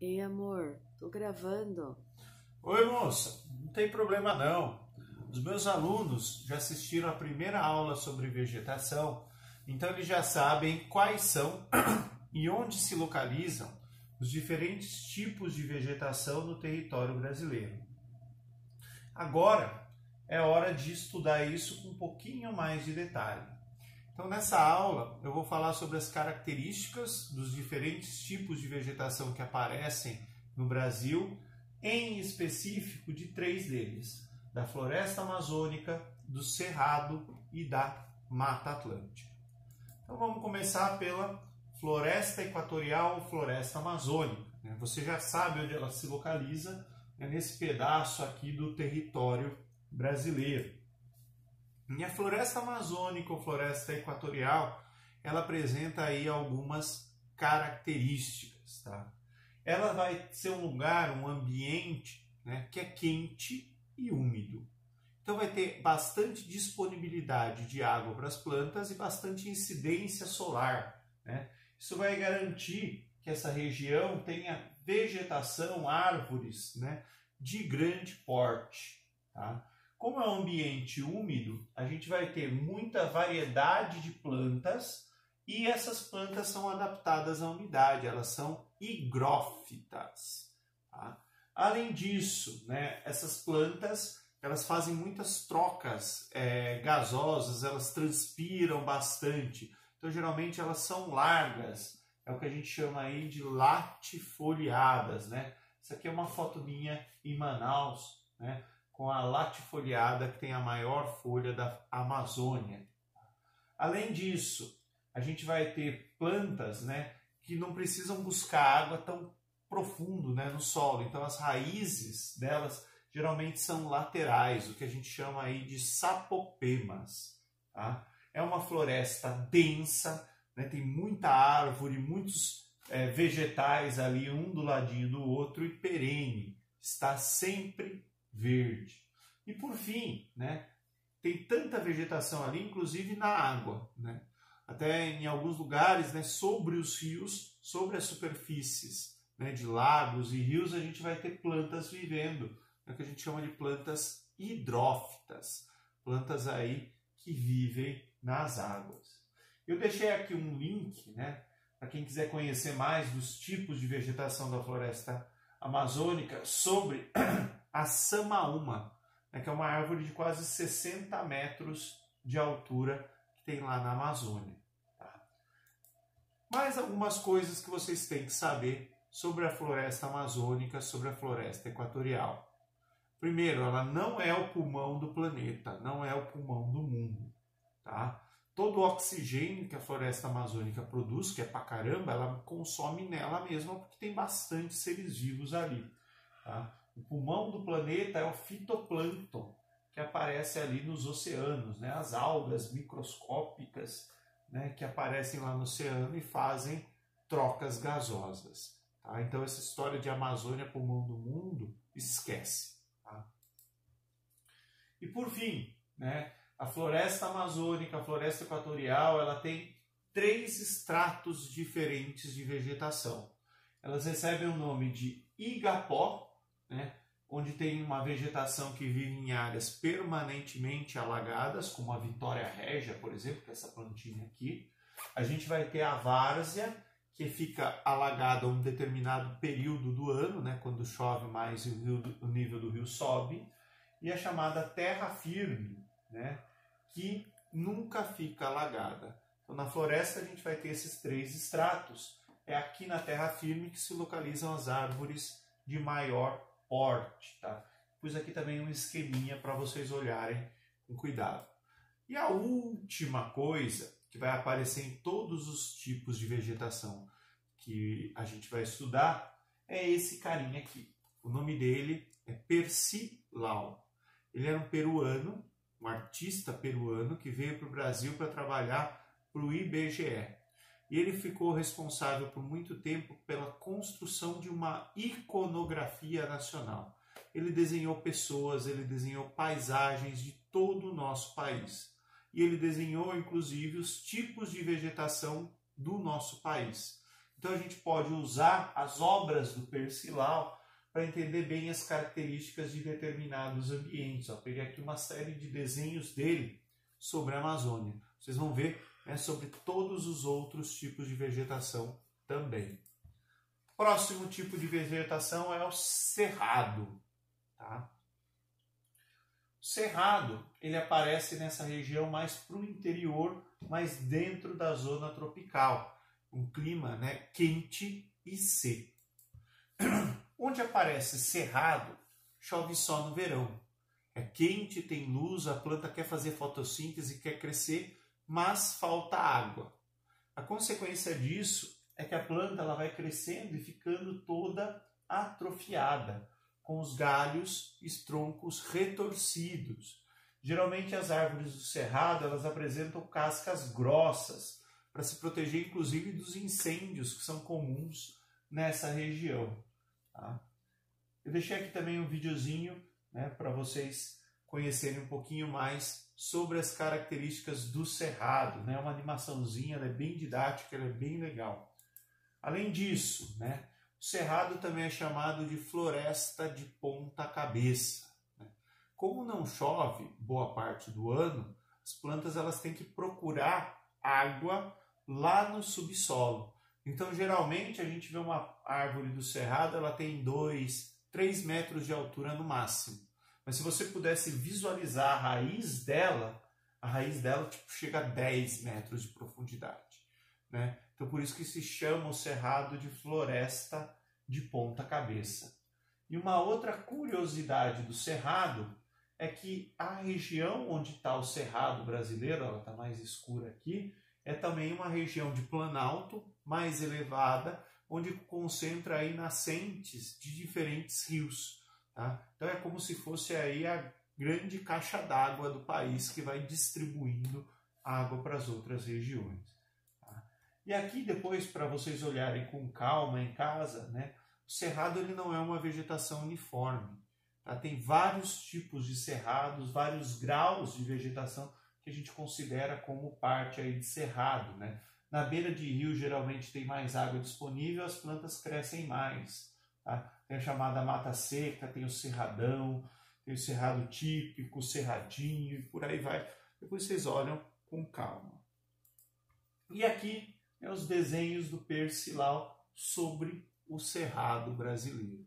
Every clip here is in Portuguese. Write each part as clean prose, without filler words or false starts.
Ei, amor, tô gravando. Oi, moça, não tem problema não. Os meus alunos já assistiram a primeira aula sobre vegetação, então eles já sabem quais são e onde se localizam os diferentes tipos de vegetação no território brasileiro. Agora é hora de estudar isso com um pouquinho mais de detalhe. Então, nessa aula, eu vou falar sobre as características dos diferentes tipos de vegetação que aparecem no Brasil, em específico de três deles: da floresta amazônica, do cerrado e da mata atlântica. Então, vamos começar pela floresta equatorial ou floresta amazônica. Você já sabe onde ela se localiza, nesse pedaço aqui do território brasileiro. E a floresta amazônica ou floresta equatorial, ela apresenta aí algumas características, tá? Ela vai ser um lugar, um ambiente, que é quente e úmido. Então vai ter bastante disponibilidade de água para as plantas e bastante incidência solar, Isso vai garantir que essa região tenha vegetação, árvores, de grande porte, tá? Como é um ambiente úmido, a gente vai ter muita variedade de plantas e essas plantas são adaptadas à umidade, elas são higrófitas. Tá? Além disso, essas plantas elas fazem muitas trocas gasosas, elas transpiram bastante, então geralmente elas são largas, é o que a gente chama aí de latifoliadas. Isso aqui é uma foto minha em Manaus, com a latifoliada, que tem a maior folha da Amazônia. Além disso, a gente vai ter plantas, que não precisam buscar água tão profundo, no solo. Então, as raízes delas geralmente são laterais, o que a gente chama aí de sapopemas. Tá? É uma floresta densa, tem muita árvore, muitos vegetais ali, um do ladinho do outro, e perene, está sempre verde. E por fim, tem tanta vegetação ali, inclusive na água, até em alguns lugares, sobre os rios, sobre as superfícies, de lagos e rios, a gente vai ter plantas vivendo, que a gente chama de plantas hidrófitas, plantas aí que vivem nas águas. Eu deixei aqui um link, para quem quiser conhecer mais dos tipos de vegetação da floresta amazônica, sobre a samaúma, que é uma árvore de quase 60 metros de altura que tem lá na Amazônia. Tá? Mais algumas coisas que vocês têm que saber sobre a floresta amazônica, sobre a floresta equatorial. Primeiro, ela não é o pulmão do planeta, não é o pulmão do mundo. Tá? Todo o oxigênio que a floresta amazônica produz, que é pra caramba, ela consome nela mesma, porque tem bastante seres vivos ali. Tá? O pulmão do planeta é o fitoplâncton, que aparece ali nos oceanos, as algas microscópicas, que aparecem lá no oceano e fazem trocas gasosas. Tá? Então, essa história de Amazônia, pulmão do mundo, esquece. Tá? E por fim, a floresta amazônica, a floresta equatorial, ela tem 3 estratos diferentes de vegetação. Elas recebem o nome de igapó, onde tem uma vegetação que vive em áreas permanentemente alagadas, como a Vitória Régia, por exemplo, que é essa plantinha aqui. A gente vai ter a várzea, que fica alagada um determinado período do ano, quando chove mais e o nível do rio sobe. E a chamada terra firme, que nunca fica alagada. Então, na floresta, a gente vai ter esses 3 estratos. É aqui na terra firme que se localizam as árvores de maior porte. Tá? Pus aqui também um esqueminha para vocês olharem com cuidado. E a última coisa que vai aparecer em todos os tipos de vegetação que a gente vai estudar é esse carinha aqui. O nome dele é Percy Lau. Ele era um peruano, um artista peruano que veio para o Brasil para trabalhar para o IBGE. E ele ficou responsável por muito tempo pela construção de uma iconografia nacional. Ele desenhou pessoas, ele desenhou paisagens de todo o nosso país. E ele desenhou, inclusive, os tipos de vegetação do nosso país. Então a gente pode usar as obras do Percival para entender bem as características de determinados ambientes. Ó, peguei aqui uma série de desenhos dele sobre a Amazônia. Vocês vão ver, né, sobre todos os outros tipos de vegetação também. Próximo tipo de vegetação é o cerrado. Tá? O cerrado, ele aparece nessa região mais para o interior, mais dentro da zona tropical. Um clima, né, quente e seco. Onde aparece cerrado, chove só no verão. É quente, tem luz, a planta quer fazer fotossíntese, quer crescer, mas falta água. A consequência disso é que a planta ela vai crescendo e ficando toda atrofiada, com os galhos e troncos retorcidos. Geralmente as árvores do cerrado elas apresentam cascas grossas, para se proteger inclusive dos incêndios que são comuns nessa região. Tá? Eu deixei aqui também um videozinho, né, para vocês conhecerem um pouquinho mais sobre as características do cerrado. Né? Uma animaçãozinha, ela é bem didática, ela é bem legal. Além disso, né, o cerrado também é chamado de floresta de ponta cabeça. Né? Como não chove boa parte do ano, as plantas elas têm que procurar água lá no subsolo. Então, geralmente, a gente vê uma árvore do cerrado, ela tem 2, 3 metros de altura no máximo. Mas se você pudesse visualizar a raiz dela tipo, chega a 10 metros de profundidade. Né? Então, por isso que se chama o cerrado de floresta de ponta cabeça. E uma outra curiosidade do cerrado é que a região onde está o cerrado brasileiro, ela está mais escura aqui, é também uma região de planalto, mais elevada, onde concentra aí nascentes de diferentes rios. Tá? Então é como se fosse aí a grande caixa d'água do país que vai distribuindo água para as outras regiões. Tá? E aqui depois, para vocês olharem com calma em casa, né, o cerrado ele não é uma vegetação uniforme. Tá? Tem vários tipos de cerrados, vários graus de vegetação que a gente considera como parte aí de cerrado, né? Na beira de rio geralmente tem mais água disponível, as plantas crescem mais. Tá? Tem a chamada mata seca, tem o cerradão, tem o cerrado típico, o cerradinho e por aí vai. Depois vocês olham com calma. E aqui os desenhos do Percival sobre o cerrado brasileiro.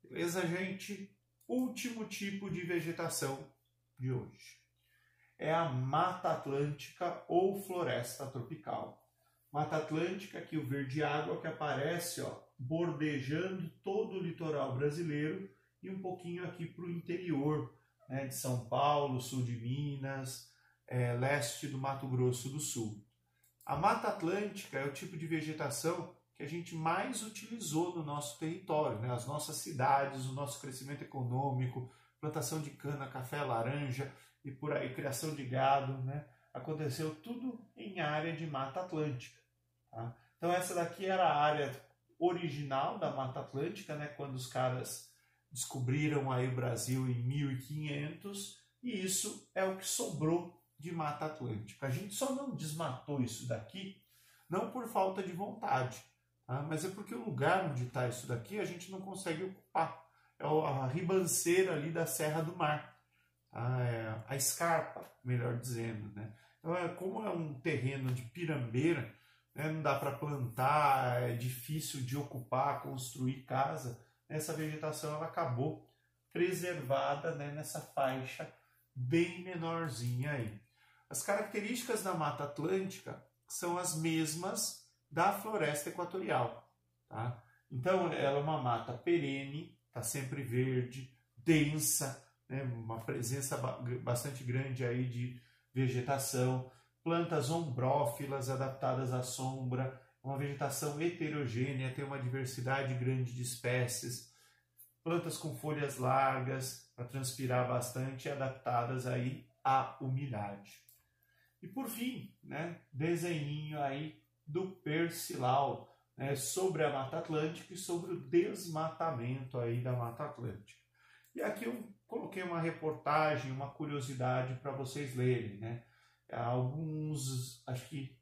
Beleza, gente? Último tipo de vegetação de hoje é a Mata Atlântica ou Floresta Tropical. Mata Atlântica, aqui o verde água que aparece, ó, bordejando todo o litoral brasileiro e um pouquinho aqui para o interior, né, de São Paulo, sul de Minas, leste do Mato Grosso do Sul. A Mata Atlântica é o tipo de vegetação que a gente mais utilizou no nosso território, né? As nossas cidades, o nosso crescimento econômico, plantação de cana, café, laranja e por aí, criação de gado, né? Aconteceu tudo em área de Mata Atlântica. Tá? Então essa daqui era a área original da Mata Atlântica, né? Quando os caras descobriram aí o Brasil em 1500, e isso é o que sobrou de Mata Atlântica. A gente só não desmatou isso daqui, não por falta de vontade, tá? Mas é porque o lugar onde está isso daqui a gente não consegue ocupar. É a ribanceira ali da Serra do Mar, a escarpa, melhor dizendo, né? Então, como é um terreno de pirambeira, né, não dá para plantar, é difícil de ocupar, construir casa, essa vegetação ela acabou preservada, né, nessa faixa bem menorzinha aí. As características da Mata Atlântica são as mesmas da floresta equatorial. Tá? Então, ela é uma mata perene, está sempre verde, densa, né? Uma presença bastante grande aí de vegetação, plantas ombrófilas adaptadas à sombra, uma vegetação heterogênea, tem uma diversidade grande de espécies, plantas com folhas largas, para transpirar bastante, adaptadas aí à umidade. E por fim, né, desenhinho aí do Percival, né, sobre a Mata Atlântica e sobre o desmatamento aí da Mata Atlântica. E aqui eu coloquei uma reportagem, uma curiosidade para vocês lerem, né? Alguns, acho que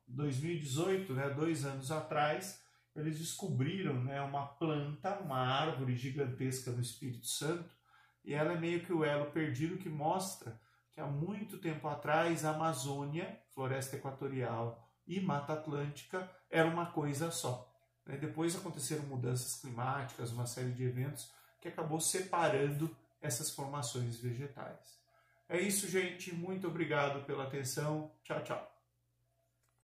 2018, 2 anos atrás, eles descobriram, uma planta, uma árvore gigantesca no Espírito Santo, e ela é meio que o elo perdido que mostra que há muito tempo atrás a Amazônia, Floresta Equatorial e Mata Atlântica era uma coisa só. Depois aconteceram mudanças climáticas, uma série de eventos que acabou separando essas formações vegetais. É isso, gente. Muito obrigado pela atenção. Tchau, tchau.